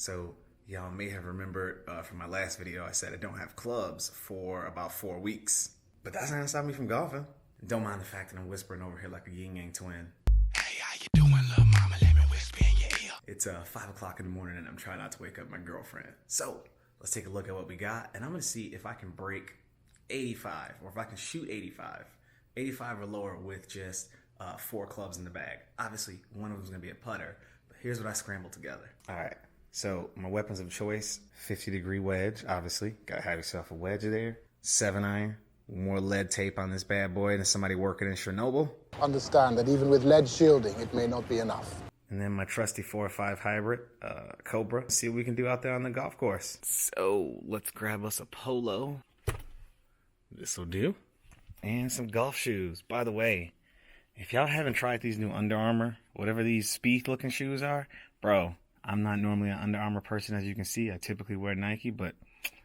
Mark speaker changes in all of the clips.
Speaker 1: So y'all may have remembered from my last video, I said I don't have clubs for about 4 weeks. But that's not gonna stop me from golfing. Don't mind the fact that I'm whispering over here like a yin yang twin.
Speaker 2: Hey, how you doing, little mama? Let me whisper in your ear.
Speaker 1: It's 5 o'clock in the morning and I'm trying not to wake up my girlfriend. So let's take a look at what we got, and I'm gonna see if I can break 85 or if I can shoot 85. 85 or lower with just 4 clubs in the bag. Obviously, one of them is gonna be a putter, but here's what I scrambled together. All right, so my weapons of choice: 50-degree wedge. Obviously, gotta have yourself a wedge there. 7-iron. More lead tape on this bad boy than somebody working in Chernobyl.
Speaker 3: Understand that even with lead shielding, it may not be enough.
Speaker 1: And then my trusty 4.5 hybrid, Cobra. See what we can do out there on the golf course. So let's grab us a polo. This'll do. And some golf shoes. By the way, if y'all haven't tried these new Under Armour, whatever these speed looking shoes are, bro, I'm not normally an Under Armour person, as you can see. I typically wear Nike, but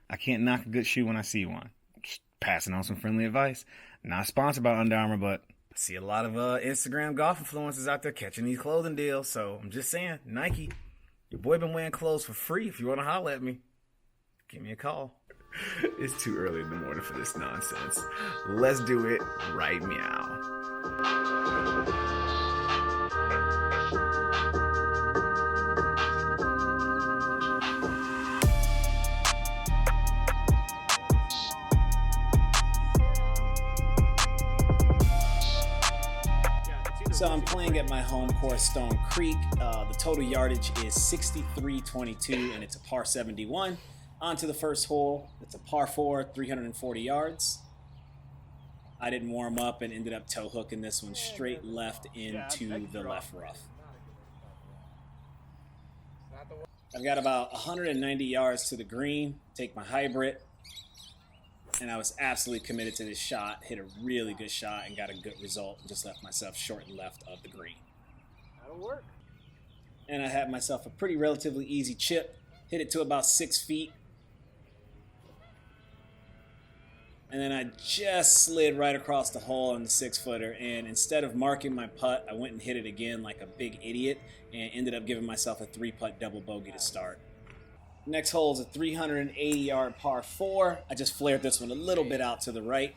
Speaker 1: I can't knock a good shoe when I see one. Just passing on some friendly advice. Not sponsored by Under Armour, but I see a lot of Instagram golf influencers out there catching these clothing deals. So I'm just saying, Nike, your boy been wearing clothes for free. If you want to holler at me, give me a call. It's too early in the morning for this nonsense. Let's do it right meow. So I'm playing at my home course, Stone Creek. The total yardage is 63.22 and it's a par 71. On to the first hole. It's a par 4, 340 yards. I didn't warm up and ended up toe hooking this one straight left into the left rough. I've got about 190 yards to the green. Take my hybrid. And I was absolutely committed to this shot. Hit a really good shot and got a good result. Just left myself short and left of the green.
Speaker 4: That'll work.
Speaker 1: And I had myself a pretty relatively easy chip. Hit it to about 6 feet. And then I just slid right across the hole on the 6-footer. And instead of marking my putt, I went and hit it again like a big idiot. And ended up giving myself a 3-putt double bogey to start. Next hole is a 380-yard par 4. I just flared this one a little bit out to the right.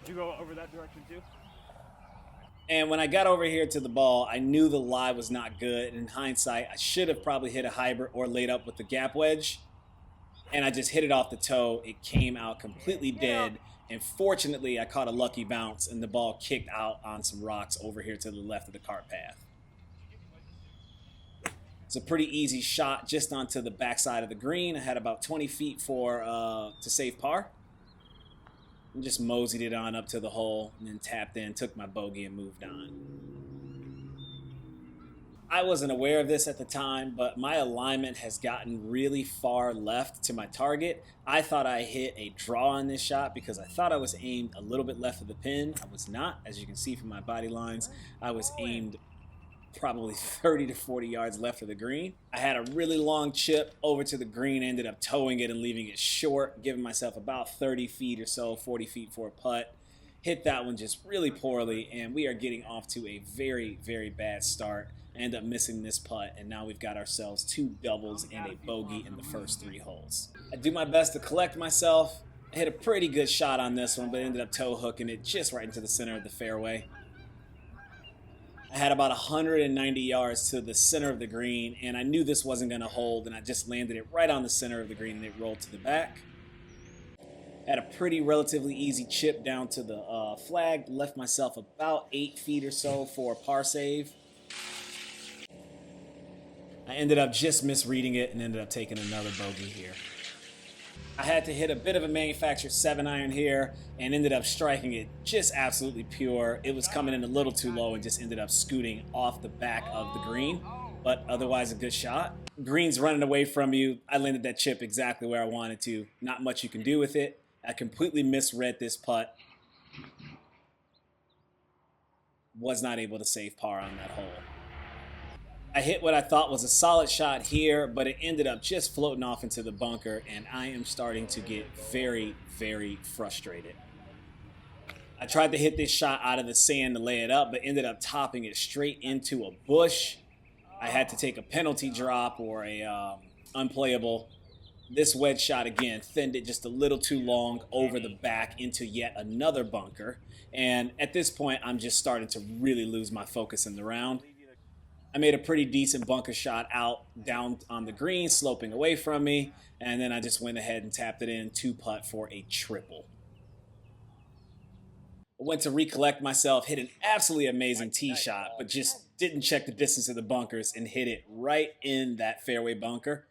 Speaker 4: Did you go over that direction too?
Speaker 1: And when I got over here to the ball, I knew the lie was not good. In hindsight, I should have probably hit a hybrid or laid up with the gap wedge. And I just hit it off the toe. It came out completely dead. And fortunately, I caught a lucky bounce and the ball kicked out on some rocks over here to the left of the cart path. It's a pretty easy shot just onto the backside of the green. I had about 20 feet to save par. And just moseyed it on up to the hole and then tapped in, took my bogey and moved on. I wasn't aware of this at the time, but my alignment has gotten really far left to my target. I thought I hit a draw on this shot because I thought I was aimed a little bit left of the pin. I was not, as you can see from my body lines. I was aimed probably 30 to 40 yards left of the green. I had a really long chip over to the green, ended up towing it and leaving it short, giving myself about 30 feet or so, 40 feet for a putt. Hit that one just really poorly, and we are getting off to a very, very bad start. I end up missing this putt, and now we've got ourselves 2 doubles and a bogey in the first 3 holes. I do my best to collect myself. I hit a pretty good shot on this one, but ended up toe hooking it just right into the center of the fairway. I had about 190 yards to the center of the green, and I knew this wasn't going to hold, and I just landed it right on the center of the green, and it rolled to the back. Had a pretty relatively easy chip down to the flag, left myself about 8 feet or so for a par save. I ended up just misreading it and ended up taking another bogey here. I had to hit a bit of a manufactured 7-iron here and ended up striking it just absolutely pure. It was coming in a little too low and just ended up scooting off the back of the green, but otherwise a good shot. Green's running away from you. I landed that chip exactly where I wanted to. Not much you can do with it. I completely misread this putt. Was not able to save par on that hole. I hit what I thought was a solid shot here, but it ended up just floating off into the bunker, and I am starting to get very, very frustrated. I tried to hit this shot out of the sand to lay it up, but ended up topping it straight into a bush. I had to take a penalty drop or a unplayable. This wedge shot again thinned it just a little too long over the back into yet another bunker. And at this point, I'm just starting to really lose my focus in the round. I made a pretty decent bunker shot out down on the green, sloping away from me. And then I just went ahead and tapped it in 2-putt for a triple. I went to recollect myself, hit an absolutely amazing tee shot, but just didn't check the distance of the bunkers and hit it right in that fairway bunker.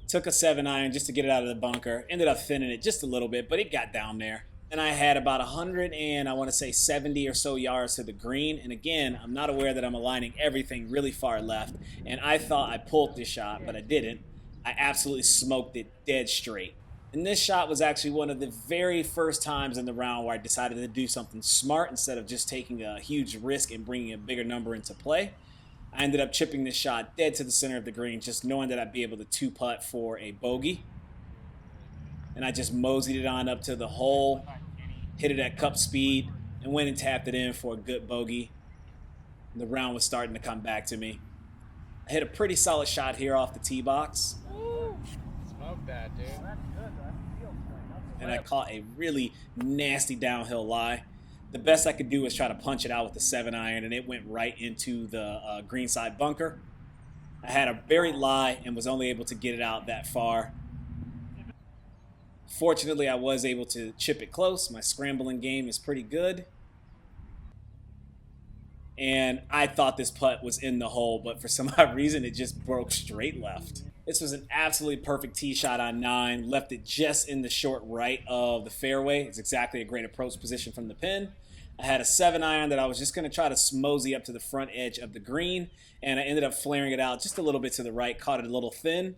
Speaker 1: Took a 7-iron just to get it out of the bunker. Ended up thinning it just a little bit, but it got down there. And I had about 70 or so yards to the green. And again, I'm not aware that I'm aligning everything really far left. And I thought I pulled this shot, but I didn't. I absolutely smoked it dead straight. And this shot was actually one of the very first times in the round where I decided to do something smart instead of just taking a huge risk and bringing a bigger number into play. I ended up chipping this shot dead to the center of the green, just knowing that I'd be able to 2-putt for a bogey. And I just moseyed it on up to the hole, hit it at cup speed, and went and tapped it in for a good bogey. And the round was starting to come back to me. I hit a pretty solid shot here off the tee box.
Speaker 5: Smoke that, dude.
Speaker 1: And I caught a really nasty downhill lie. The best I could do was try to punch it out with the 7-iron, and it went right into the greenside bunker. I had a buried lie and was only able to get it out that far. Fortunately, I was able to chip it close. My scrambling game is pretty good. And I thought this putt was in the hole, but for some odd reason, it just broke straight left. This was an absolutely perfect tee shot on 9. Left it just in the short right of the fairway. It's exactly a great approach position from the pin. I had a 7-iron that I was just going to try to mosey up to the front edge of the green, and I ended up flaring it out just a little bit to the right, caught it a little thin.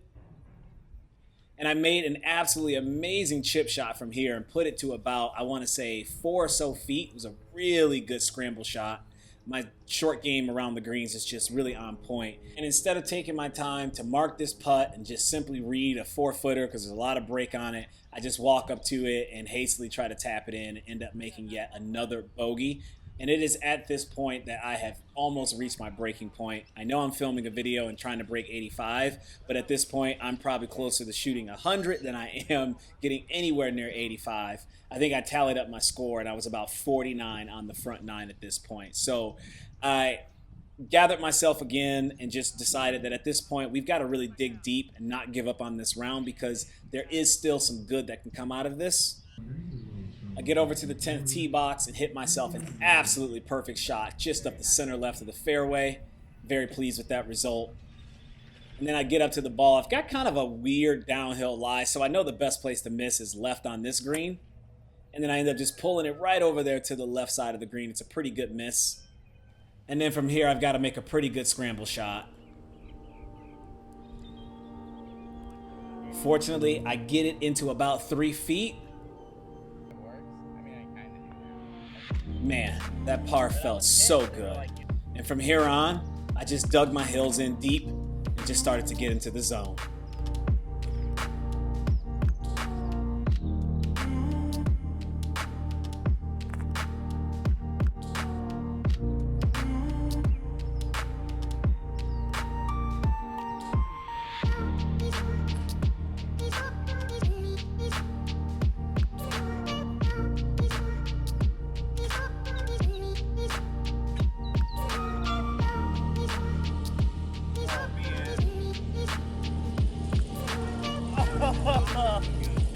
Speaker 1: And I made an absolutely amazing chip shot from here and put it to about, I want to say, 4 or so feet. It was a really good scramble shot. My short game around the greens is just really on point. And instead of taking my time to mark this putt and just simply read a 4-footer because there's a lot of break on it, I just walk up to it and hastily try to tap it in and end up making yet another bogey. And it is at this point that I have almost reached my breaking point. I know I'm filming a video and trying to break 85, but at this point, I'm probably closer to shooting 100 than I am getting anywhere near 85. I think I tallied up my score, and I was about 49 on the front 9 at this point. So I gathered myself again and just decided that at this point, we've got to really dig deep and not give up on this round because there is still some good that can come out of this. I get over to the 10th tee box and hit myself an absolutely perfect shot just up the center left of the fairway. Very pleased with that result. And then I get up to the ball. I've got kind of a weird downhill lie, so I know the best place to miss is left on this green. And then I end up just pulling it right over there to the left side of the green. It's a pretty good miss. And then from here, I've got to make a pretty good scramble shot. Fortunately, I get it into about 3 feet. Man, that par felt so good. And from here on, I just dug my heels in deep and just started to get into the zone.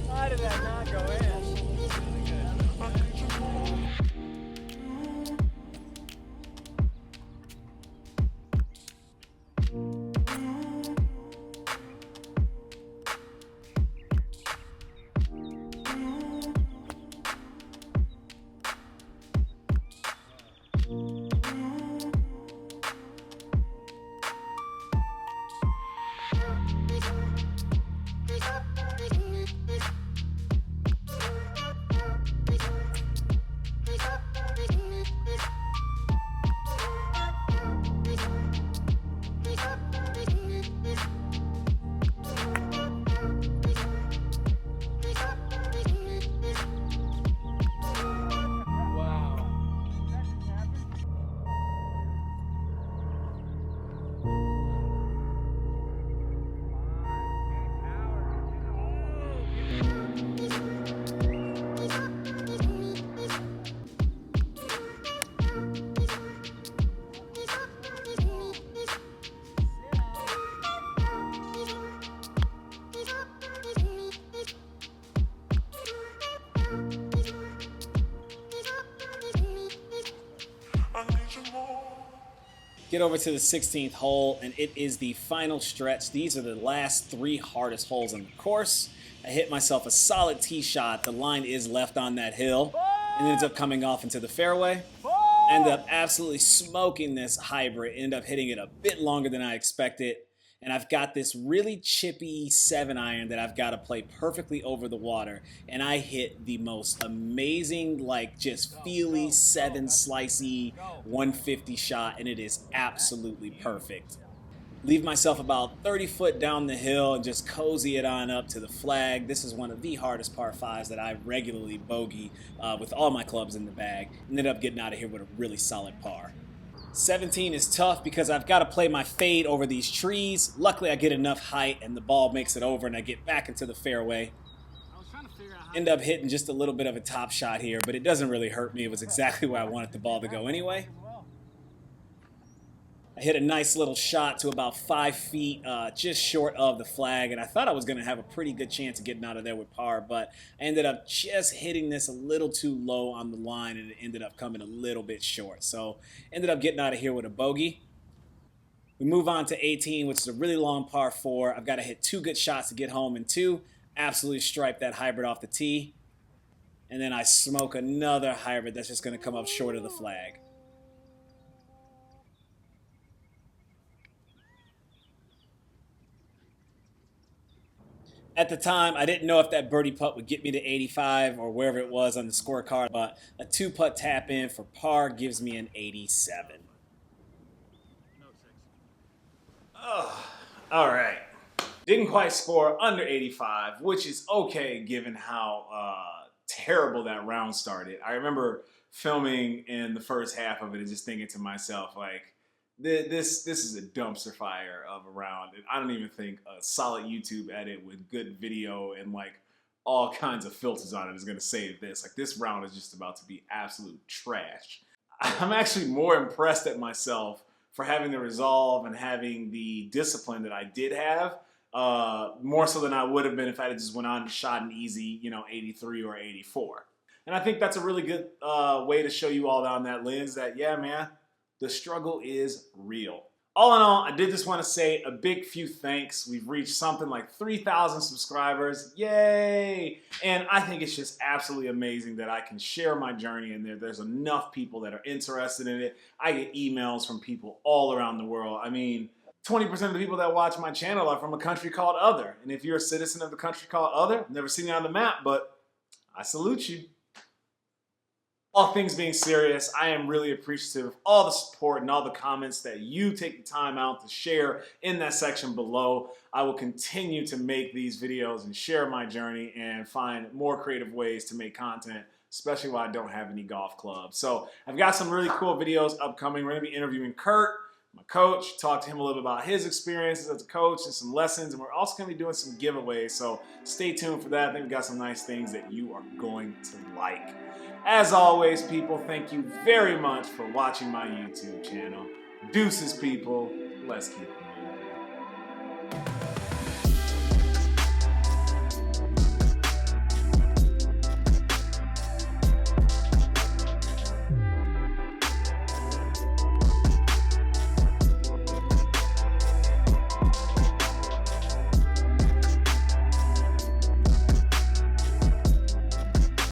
Speaker 4: How did that not go in?
Speaker 1: Get over to the 16th hole, and it is the final stretch. These are the last 3 hardest holes on the course. I hit myself a solid tee shot. The line is left on that hill, and ends up coming off into the fairway. Ended up absolutely smoking this hybrid. Ended up hitting it a bit longer than I expected. And I've got this really chippy 7-iron that I've got to play perfectly over the water. And I hit the most amazing, like just feely 7 slicey 150 shot, and it is absolutely perfect. Leave myself about 30 foot down the hill and just cozy it on up to the flag. This is one of the hardest par 5s that I regularly bogey with all my clubs in the bag. Ended up getting out of here with a really solid par. 17 is tough because I've got to play my fade over these trees. Luckily, I get enough height and the ball makes it over and I get back into the fairway. End up hitting just a little bit of a top shot here, but it doesn't really hurt me. It was exactly where I wanted the ball to go anyway. I hit a nice little shot to about 5 feet, just short of the flag, and I thought I was going to have a pretty good chance of getting out of there with par, but I ended up just hitting this a little too low on the line, and it ended up coming a little bit short. So ended up getting out of here with a bogey. We move on to 18, which is a really long par 4. I've got to hit 2 good shots to get home, and 2, absolutely stripe that hybrid off the tee. And then I smoke another hybrid that's just going to come up short of the flag. At the time, I didn't know if that birdie putt would get me to 85 or wherever it was on the scorecard, but a 2-putt tap in for par gives me an 87. Oh, all right. Didn't quite score under 85, which is okay given how terrible that round started. I remember filming in the first half of it and just thinking to myself, like, this is a dumpster fire of a round, and I don't even think a solid YouTube edit with good video and like all kinds of filters on it is going to save this. Like, this round is just about to be absolute trash. I'm actually more impressed at myself for having the resolve and having the discipline that I did have, more so than I would have been if I had just went on and shot an easy, 83 or 84. And I think that's a really good way to show you all down that lens that, yeah, man, the struggle is real. All in all, I did just want to say a big few thanks. We've reached something like 3,000 subscribers. Yay! And I think it's just absolutely amazing that I can share my journey in there. There's enough people that are interested in it. I get emails from people all around the world. I mean, 20% of the people that watch my channel are from a country called Other. And if you're a citizen of the country called Other, never seen it on the map, but I salute you. All things being serious, I am really appreciative of all the support and all the comments that you take the time out to share in that section below. I will continue to make these videos and share my journey and find more creative ways to make content, especially while I don't have any golf clubs. So I've got some really cool videos upcoming. We're going to be interviewing Kurt, my coach, talk to him a little bit about his experiences as a coach and some lessons, and we're also going to be doing some giveaways, so stay tuned for that. I think we've got some nice things that you are going to like. As always, people, thank you very much for watching my YouTube channel. Deuces, people. Let's keep it.